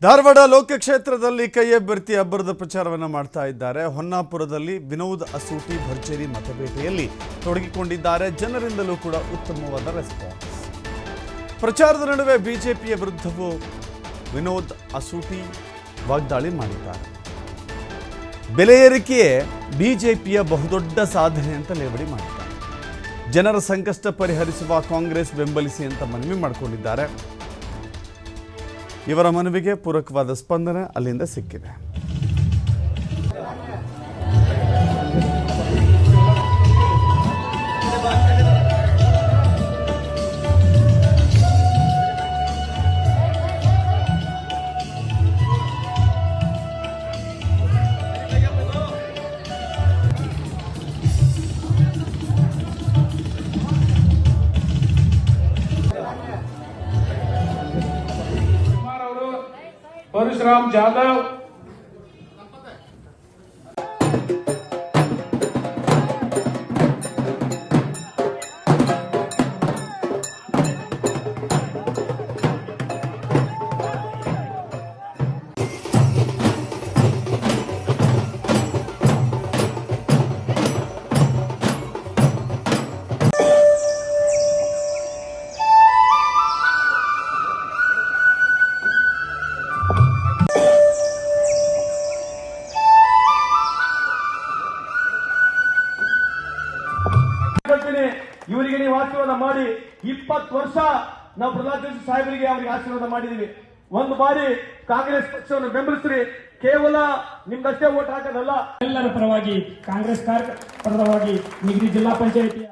ಧಾರವಾಡ ಲೋಕಕ್ಷೇತ್ರದಲ್ಲಿ ಕೈ ಅಭ್ಯರ್ಥಿ ಅಬ್ಬರದ ಪ್ರಚಾರವನ್ನು ಮಾಡ್ತಾ ಇದ್ದಾರೆ. ಹೊನ್ನಾಪುರದಲ್ಲಿ ವಿನೋದ್ ಅಸೂಟಿ ಭರ್ಜರಿ ಮತಬೇಟೆಯಲ್ಲಿ ತೊಡಗಿಕೊಂಡಿದ್ದಾರೆ. ಜನರಿಂದಲೂ ಕೂಡ ಉತ್ತಮವಾದ ರೆಸ್ಪಾನ್ಸ್. ಪ್ರಚಾರದ ನಡುವೆ ಬಿಜೆಪಿಯ ವಿರುದ್ಧವೂ ವಿನೋದ್ ಅಸೂಟಿ ವಾಗ್ದಾಳಿ ಮಾಡಿದ್ದಾರೆ. ಬೆಲೆ ಏರಿಕೆಯೇ ಬಿಜೆಪಿಯ ಬಹುದೊಡ್ಡ ಸಾಧನೆ ಅಂತ ಲೇವಡಿ ಮಾಡಿದ್ದಾರೆ. ಜನರ ಸಂಕಷ್ಟ ಪರಿಹರಿಸುವ ಕಾಂಗ್ರೆಸ್ ಬೆಂಬಲಿಸಿ ಅಂತ ಮನವಿ ಮಾಡಿಕೊಂಡಿದ್ದಾರೆ. ಇವರ ಮನವಿಗೆ ಪೂರಕವಾದ ಸ್ಪಂದನೆ ಅಲ್ಲಿಂದ ಸಿಕ್ಕಿದೆ. परशुराम जाधव ಇವರಿಗೆ ನೀವು ಆಶೀರ್ವಾದ ಮಾಡಿ 20 ವರ್ಷ ನಾವು ಪ್ರಹ್ಲಾದ್ ಜೋಶಿ ಸಾಹೇಬರಿಗೆ ಅವರಿಗೆ ಆಶೀರ್ವಾದ ಮಾಡಿದೀವಿ. ಒಂದು ಬಾರಿ ಕಾಂಗ್ರೆಸ್ ಪಕ್ಷವನ್ನು ಬೆಂಬಲಿಸ್ರಿ. ಕೇವಲ ನಿಮ್ಗಷ್ಟೇ ವೋಟ್ ಹಾಕೋದಲ್ಲ, ಎಲ್ಲರ ಪರವಾಗಿ ಕಾಂಗ್ರೆಸ್ ಕಾರ್ಯಕರ್ತರ ಪರವಾಗಿ ನಿಗದಿ ಜಿಲ್ಲಾ ಪಂಚಾಯಿತಿಯ